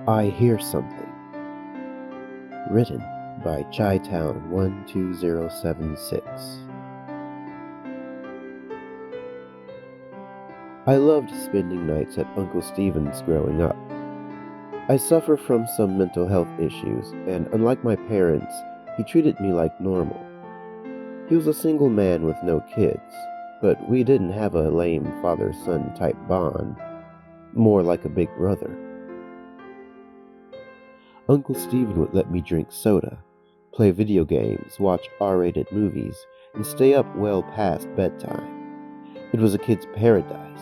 I Hear Something. Written by Chi-Town 12076. I loved spending nights at Uncle Stephen's growing up. I suffer from some mental health issues, and unlike my parents, he treated me like normal. He was a single man with no kids, but we didn't have a lame father-son type bond, more like a big brother. Uncle Stephen would let me drink soda, play video games, watch R-rated movies, and stay up well past bedtime. It was a kid's paradise,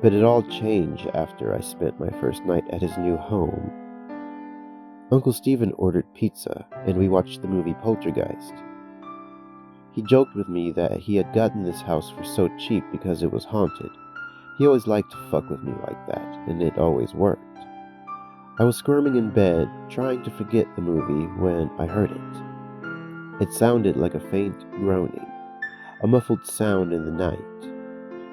but it all changed after I spent my first night at his new home. Uncle Stephen ordered pizza, and we watched the movie Poltergeist. He joked with me that he had gotten this house for so cheap because it was haunted. He always liked to fuck with me like that, and it always worked. I was squirming in bed, trying to forget the movie, when I heard it. It sounded like a faint groaning, a muffled sound in the night.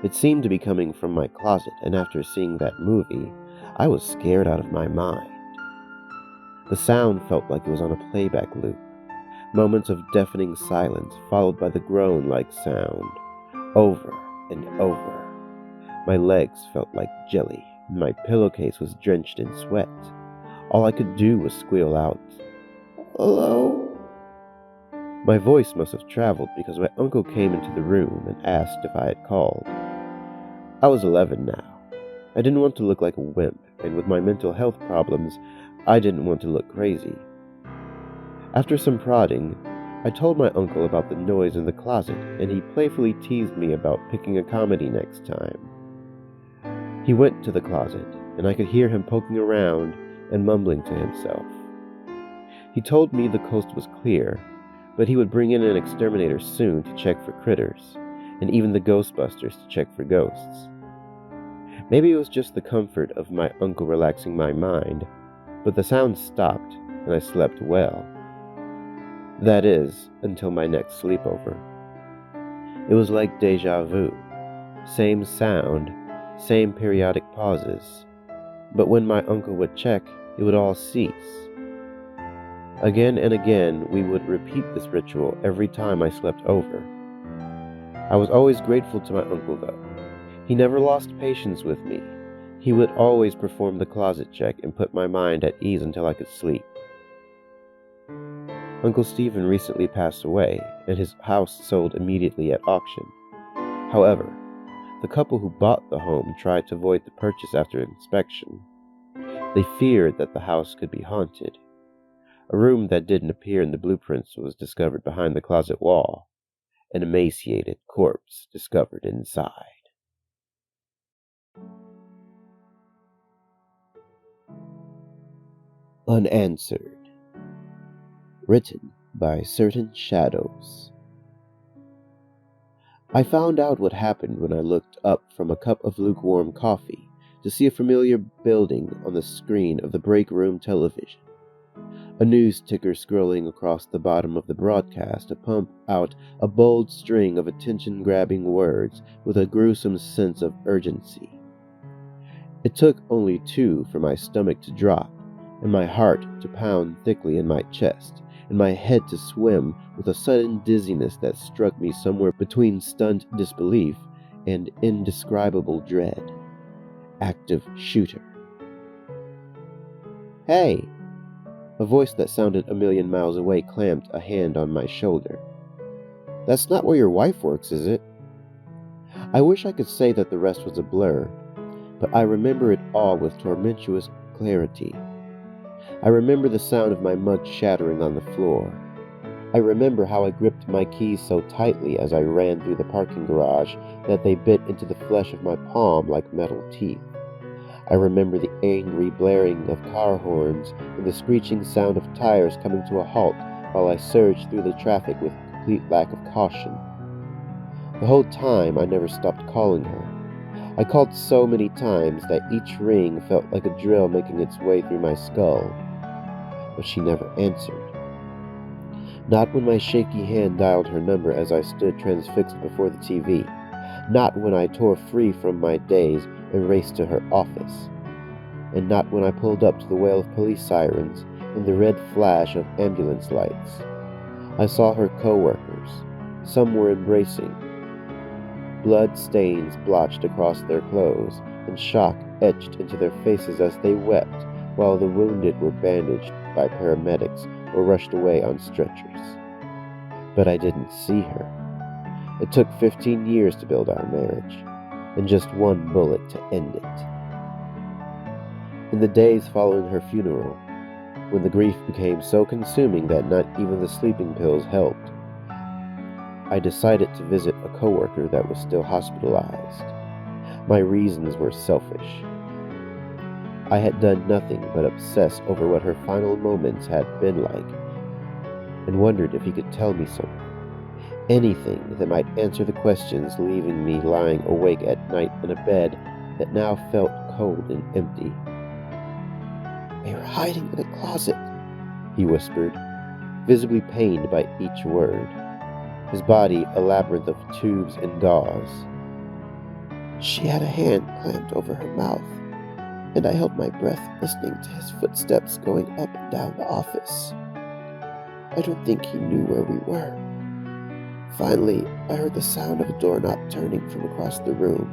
It seemed to be coming from my closet, and after seeing that movie, I was scared out of my mind. The sound felt like it was on a playback loop. Moments of deafening silence, followed by the groan-like sound, over and over. My legs felt like jelly. My pillowcase was drenched in sweat. All I could do was squeal out, "Hello?" My voice must have traveled because my uncle came into the room and asked if I had called. I was 11 now. I didn't want to look like a wimp, and with my mental health problems, I didn't want to look crazy. After some prodding, I told my uncle about the noise in the closet, and he playfully teased me about picking a comedy next time. He went to the closet, and I could hear him poking around and mumbling to himself. He told me the coast was clear, but he would bring in an exterminator soon to check for critters, and even the Ghostbusters to check for ghosts. Maybe it was just the comfort of my uncle relaxing my mind, but the sound stopped, and I slept well. That is, until my next sleepover. It was like deja vu. Same sound, same periodic pauses, but when my uncle would check, it would all cease. Again and again, we would repeat this ritual every time I slept over. I was always grateful to my uncle, though. He never lost patience with me. He would always perform the closet check and put my mind at ease until I could sleep. Uncle Stephen recently passed away, and his house sold immediately at auction. However, the couple who bought the home tried to void the purchase after inspection. They feared that the house could be haunted. A room that didn't appear in the blueprints was discovered behind the closet wall, an emaciated corpse discovered inside. Unanswered. Written by certainshadows. I found out what happened when I looked up from a cup of lukewarm coffee to see a familiar building on the screen of the break room television. A news ticker scrolling across the bottom of the broadcast to pump out a bold string of attention-grabbing words with a gruesome sense of urgency. It took only 2 for my stomach to drop, and my heart to pound thickly in my chest, and my head to swim with a sudden dizziness that struck me somewhere between stunned disbelief and indescribable dread. Active shooter. "Hey!" A voice that sounded a million miles away clamped a hand on my shoulder. "That's not where your wife works, is it?" I wish I could say that the rest was a blur, but I remember it all with tormentuous clarity. I remember the sound of my mug shattering on the floor. I remember how I gripped my keys so tightly as I ran through the parking garage that they bit into the flesh of my palm like metal teeth. I remember the angry blaring of car horns and the screeching sound of tires coming to a halt while I surged through the traffic with complete lack of caution. The whole time I never stopped calling her. I called so many times that each ring felt like a drill making its way through my skull. But she never answered. Not when my shaky hand dialed her number as I stood transfixed before the TV. Not when I tore free from my daze and raced to her office. and not when I pulled up to the wail of police sirens and the red flash of ambulance lights. I saw her co-workers. Some were embracing. Blood stains blotched across their clothes, and shock etched into their faces as they wept, while the wounded were bandaged by paramedics or rushed away on stretchers. But I didn't see her. It took 15 years to build our marriage, and just one bullet to end it. In the days following her funeral, when the grief became so consuming that not even the sleeping pills helped, I decided to visit a coworker that was still hospitalized. My reasons were selfish. I had done nothing but obsess over what her final moments had been like, and wondered if he could tell me something. Anything that might answer the questions, leaving me lying awake at night in a bed that now felt cold and empty. "They were hiding in a closet," he whispered, visibly pained by each word, his body a labyrinth of tubes and gauze. "She had a hand clamped over her mouth, and I held my breath listening to his footsteps going up and down the office. I don't think he knew where we were. Finally, I heard the sound of a doorknob turning from across the room,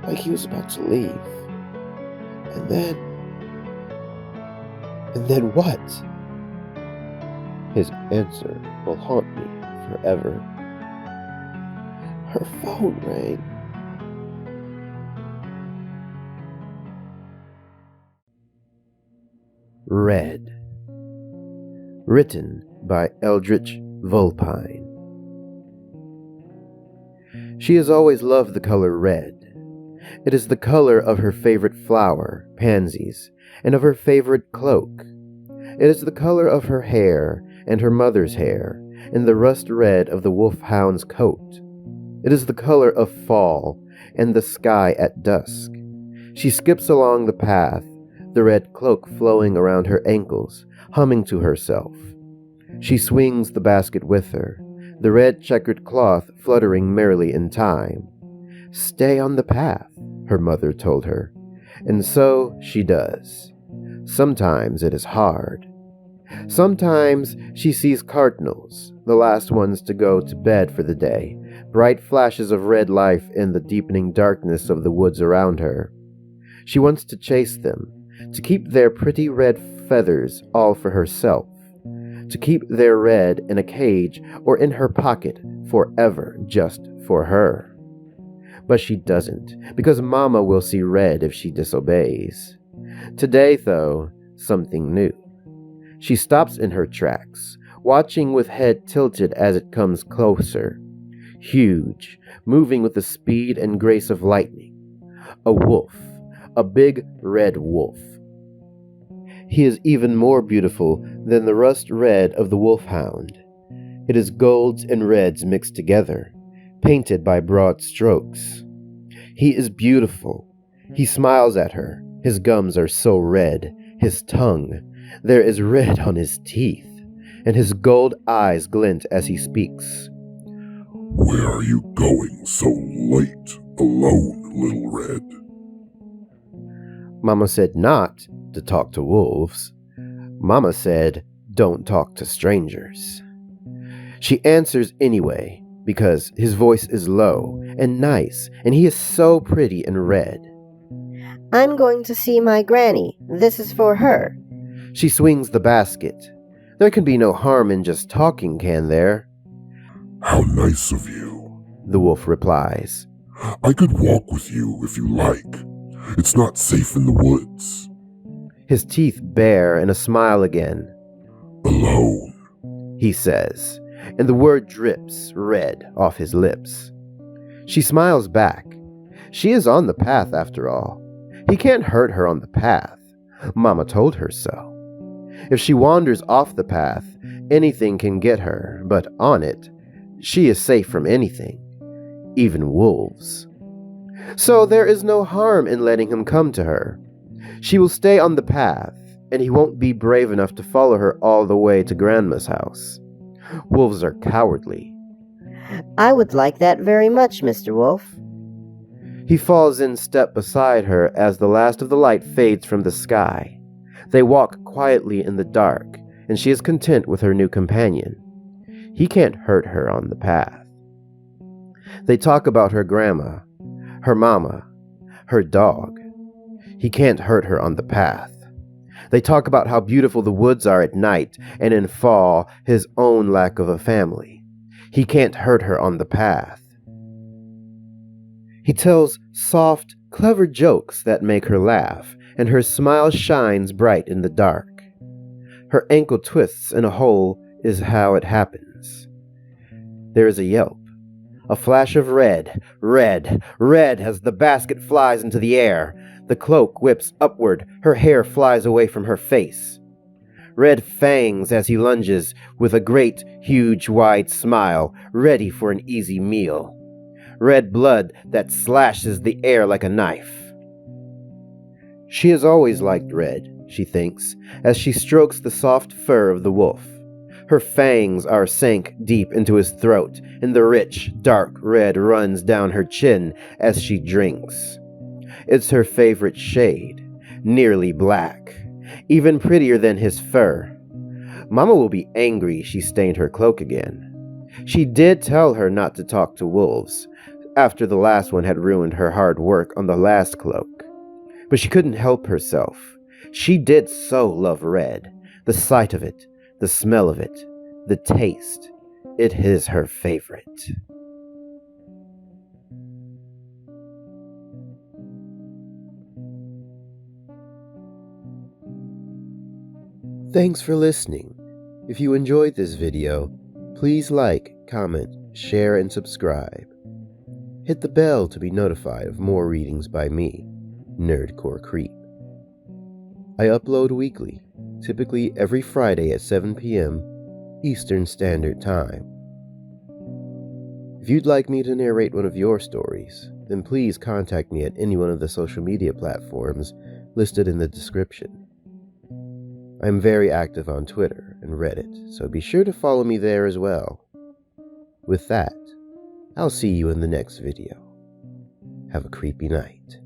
like he was about to leave. And then what?" His answer will haunt me forever. Her phone rang. Red. Written by EldritchVulpine. She has always loved the color red. It is the color of her favorite flower, pansies, and of her favorite cloak. It is the color of her hair and her mother's hair, and the rust red of the wolfhound's coat. It is the color of fall and the sky at dusk. She skips along the path, the red cloak flowing around her ankles, humming to herself. She swings the basket with her, the red checkered cloth fluttering merrily in time. "Stay on the path," her mother told her, and so she does. Sometimes it is hard. Sometimes she sees cardinals, the last ones to go to bed for the day, bright flashes of red life in the deepening darkness of the woods around her. She wants to chase them, to keep their pretty red feathers all for herself, to keep their red in a cage or in her pocket forever just for her. But she doesn't, because Mama will see red if she disobeys. Today, though, something new. She stops in her tracks, watching with head tilted as it comes closer. Huge, moving with the speed and grace of lightning. A wolf, a big red wolf. He is even more beautiful than the rust red of the wolfhound. It is golds and reds mixed together, painted by broad strokes. He is beautiful. He smiles at her. His gums are so red. His tongue, there is red on his teeth, and his gold eyes glint as he speaks. "Where are you going so late, alone, Little Red?" Mama said not to talk to wolves. Mama said, don't talk to strangers. She answers anyway, because his voice is low and nice, and he is so pretty and red. "I'm going to see my granny. This is for her." She swings the basket. There can be no harm in just talking, can there? "How nice of you," the wolf replies. "I could walk with you if you like. It's not safe in the woods." His teeth bare and a smile again. "Alone," he says, and the word drips red off his lips. She smiles back. She is on the path after all. He can't hurt her on the path. Mama told her so. If she wanders off the path, anything can get her, but on it, she is safe from anything, even wolves. So there is no harm in letting him come to her. She will stay on the path, and he won't be brave enough to follow her all the way to Grandma's house. Wolves are cowardly. "I would like that very much, Mr. Wolf." He falls in step beside her as the last of the light fades from the sky. They walk quietly in the dark, and she is content with her new companion. He can't hurt her on the path. They talk about her grandma, her mama, her dog. He can't hurt her on the path. They talk about how beautiful the woods are at night, and in fall, his own lack of a family. He can't hurt her on the path. He tells soft, clever jokes that make her laugh, and her smile shines bright in the dark. Her ankle twists in a hole is how it happens. There is a yelp, a flash of red, red, red as the basket flies into the air. The cloak whips upward, her hair flies away from her face. Red fangs as he lunges with a great, huge, wide smile, ready for an easy meal. Red blood that slashes the air like a knife. She has always liked red, she thinks, as she strokes the soft fur of the wolf. Her fangs are sank deep into his throat, and the rich, dark red runs down her chin as she drinks. It's her favorite shade, nearly black, even prettier than his fur. Mama will be angry she stained her cloak again. She did tell her not to talk to wolves, after the last one had ruined her hard work on the last cloak. But she couldn't help herself. She did so love red. The sight of it, the smell of it, the taste. It is her favorite. Thanks for listening. If you enjoyed this video, please like, comment, share, and subscribe. Hit the bell to be notified of more readings by me, Nerdcore Creep. I upload weekly, typically every Friday at 7 p.m. Eastern Standard Time. If you'd like me to narrate one of your stories, then please contact me at any one of the social media platforms listed in the description. I'm very active on Twitter and Reddit, so be sure to follow me there as well. With that, I'll see you in the next video. Have a creepy night.